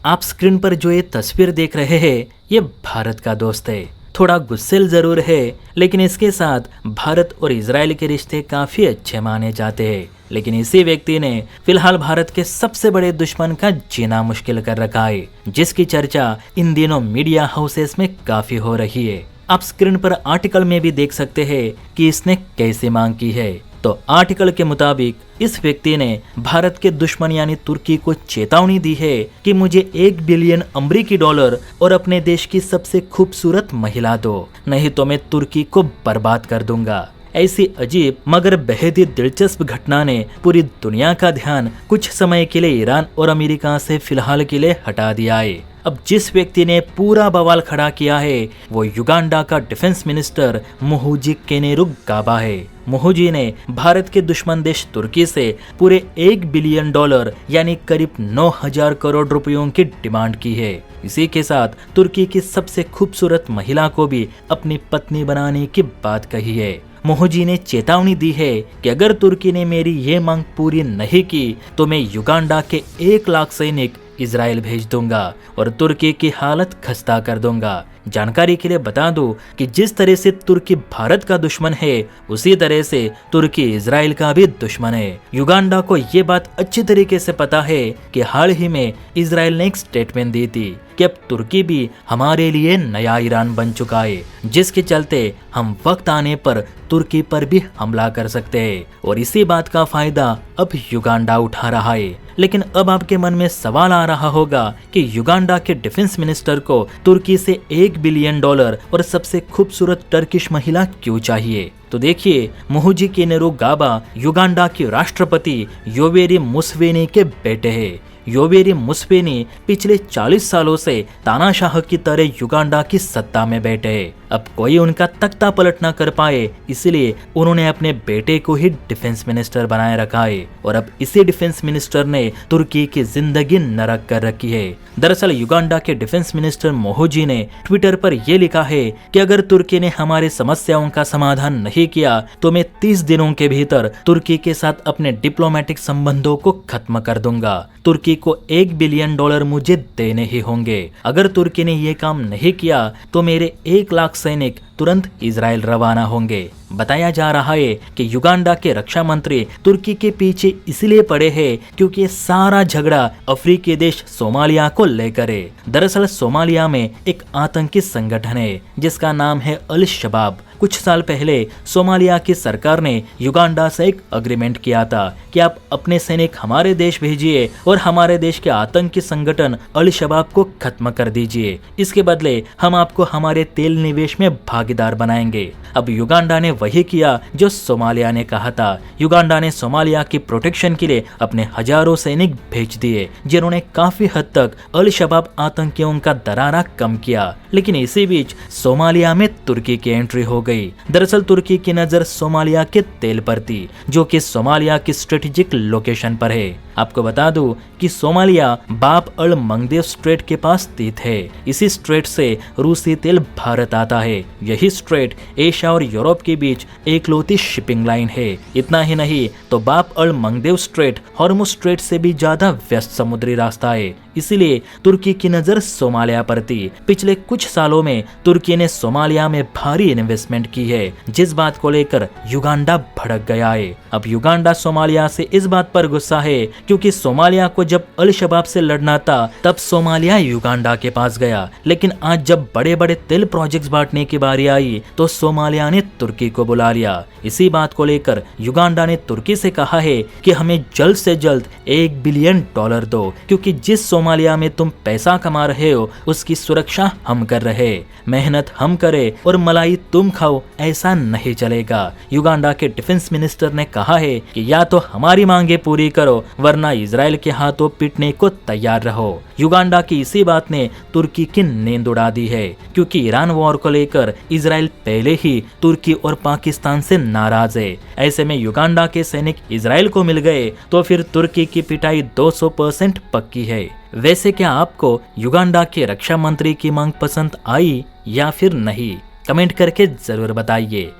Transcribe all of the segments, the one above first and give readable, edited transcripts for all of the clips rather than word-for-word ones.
आप स्क्रीन पर जो ये तस्वीर देख रहे हैं ये भारत का दोस्त है। थोड़ा गुस्सेल जरूर है, लेकिन इसके साथ भारत और इजराइल के रिश्ते काफी अच्छे माने जाते हैं। लेकिन इसी व्यक्ति ने फिलहाल भारत के सबसे बड़े दुश्मन का जीना मुश्किल कर रखा है, जिसकी चर्चा इन दिनों मीडिया हाउसेस में काफी हो रही है। आप स्क्रीन पर आर्टिकल में भी देख सकते हैं कि इसने कैसे मांग की है। तो आर्टिकल के मुताबिक इस व्यक्ति ने भारत के दुश्मन यानी तुर्की को चेतावनी दी है कि मुझे 1 बिलियन अमेरिकी डॉलर और अपने देश की सबसे खूबसूरत महिला दो, नहीं तो मैं तुर्की को बर्बाद कर दूंगा। ऐसी अजीब मगर बेहद ही दिलचस्प घटना ने पूरी दुनिया का ध्यान कुछ समय के लिए ईरान और अमेरिका से फिलहाल के लिए हटा दिया है। अब जिस व्यक्ति ने पूरा बवाल खड़ा किया है वो युगांडा का डिफेंस मिनिस्टर मुहुजी कैनेरुगबागा है। मुहुजी ने भारत के दुश्मन देश तुर्की से पूरे 1 बिलियन डॉलर यानी करीब 9,000 करोड़ रुपयों की डिमांड की है। इसी के साथ तुर्की की सबसे खूबसूरत महिला को भी अपनी पत्नी बनाने की बात कही है। मुहुजी ने चेतावनी दी है कि अगर तुर्की ने मेरी ये मांग पूरी नहीं की तो मैं युगांडा के 1 लाख सैनिक इजराइल भेज दूंगा और तुर्की की हालत खस्ता कर दूंगा। जानकारी के लिए बता दूं कि जिस तरह से तुर्की भारत का दुश्मन है, उसी तरह से तुर्की इजराइल का भी दुश्मन है। युगांडा को ये बात अच्छी तरीके से पता है कि हाल ही में इजराइल ने एक स्टेटमेंट दी थी कि अब तुर्की भी हमारे लिए नया ईरान बन चुका है, जिसके चलते हम वक्त आने पर तुर्की पर भी हमला कर सकते हैं। और इसी बात का फायदा अब युगांडा उठा रहा है। लेकिन अब आपके मन में सवाल आ रहा होगा कि युगांडा के डिफेंस मिनिस्टर को तुर्की से 1 बिलियन डॉलर और सबसे खूबसूरत टर्किश महिला क्यों चाहिए? तो देखिए, मुहुजी कैनेरुगबागा युगांडा के राष्ट्रपति योवेरी मुसेवेनी के बेटे हैं। योवेरी मुसेवेनी पिछले 40 सालों से तानाशाह की तरह युगांडा की सत्ता में बैठे हैं। अब कोई उनका तख्ता पलट ना कर पाए, इसलिए उन्होंने अपने बेटे को ही डिफेंस मिनिस्टर बनाए रखा है। और अब इसी डिफेंस मिनिस्टर ने तुर्की की जिंदगी नरक कर रखी है। दरअसल युगांडा के डिफेंस मिनिस्टर मुहुजी ने ट्विटर पर यह लिखा है कि अगर तुर्की ने हमारी समस्याओं का समाधान नहीं किया तो मैं 30 दिनों के भीतर तुर्की के साथ अपने डिप्लोमेटिक संबंधों को खत्म कर दूंगा। तुर्की को 1 बिलियन डॉलर मुझे देने ही होंगे। अगर तुर्की ने ये काम नहीं किया तो मेरे 1 लाख सैनिक तुरंत इजराइल रवाना होंगे। बताया जा रहा है कि युगांडा के रक्षा मंत्री तुर्की के पीछे इसलिए पड़े हैं क्योंकि ये सारा झगड़ा अफ्रीकी देश सोमालिया को लेकर है। दरअसल सोमालिया में एक आतंकी संगठन है जिसका नाम है अल शबाब। कुछ साल पहले सोमालिया की सरकार ने युगांडा से एक अग्रीमेंट किया था कि आप अपने सैनिक हमारे देश भेजिए और हमारे देश के आतंकी संगठन अल शबाब को खत्म कर दीजिए। इसके बदले हम आपको हमारे तेल निवेश में भागीदार बनाएंगे। अब युगांडा ने वही किया जो सोमालिया ने कहा था। युगांडा ने सोमालिया की प्रोटेक्शन के लिए अपने हजारों सैनिक भेज दिए, जिन्होंने काफी हद तक अल शबाब आतंकियों का दरारा कम किया। लेकिन इसी बीच सोमालिया में तुर्की की एंट्री हो गई। दरअसल तुर्की की नजर सोमालिया के तेल पर थी, जो कि सोमालिया की स्ट्रेटेजिक लोकेशन पर है। आपको बता दूं कि सोमालिया बाब अल मंगदेव स्ट्रेट के पास स्थित है। इसी स्ट्रेट से रूसी तेल भारत आता है। यही स्ट्रेट एशिया और यूरोप के बीच एकलौती शिपिंग लाइन है। इतना ही नहीं तो बाब अल मंगदेव स्ट्रेट हॉर्मुज स्ट्रेट से भी ज्यादा व्यस्त समुद्री रास्ता है। इसीलिए तुर्की की नजर सोमालिया पर थी। पिछले कुछ सालों में तुर्की ने सोमालिया में भारी इन्वेस्टमेंट की है, जिस बात को लेकर युगांडा भड़क गया है। अब युगांडा सोमालिया से इस बात पर गुस्सा है क्योंकि सोमालिया को जब अल शबाब से लड़ना था तब सोमालिया युगांडा के पास गया, लेकिन आज जब बड़े बड़े तेल प्रोजेक्ट्स बांटने की बारी आई तो सोमालिया ने तुर्की को बुला लिया। इसी बात को लेकर युगांडा ने तुर्की से कहा है कि हमें जल्द से जल्द 1 बिलियन डॉलर दो, क्योंकि जिस सोमालिया में तुम पैसा कमा रहे हो उसकी सुरक्षा हम कर रहे। मेहनत हम करें और मलाई तुम खाओ, ऐसा नहीं चलेगा। युगांडा के डिफेंस मिनिस्टर ने कहा है कि या तो हमारी मांगे पूरी करो वरना इजराइल के हाथों पिटने को तैयार रहो। युगांडा की इसी बात ने तुर्की की नींद उड़ा दी है, क्योंकि ईरान वॉर को लेकर इजराइल पहले ही तुर्की और पाकिस्तान से नाराज है। ऐसे में युगांडा के सैनिक इजराइल को मिल गए तो फिर तुर्की की पिटाई 200% पक्की है। वैसे क्या आपको युगांडा के रक्षा मंत्री की मांग पसंद आई या फिर नहीं? कमेंट करके जरूर बताइए।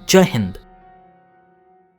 जय हिंद।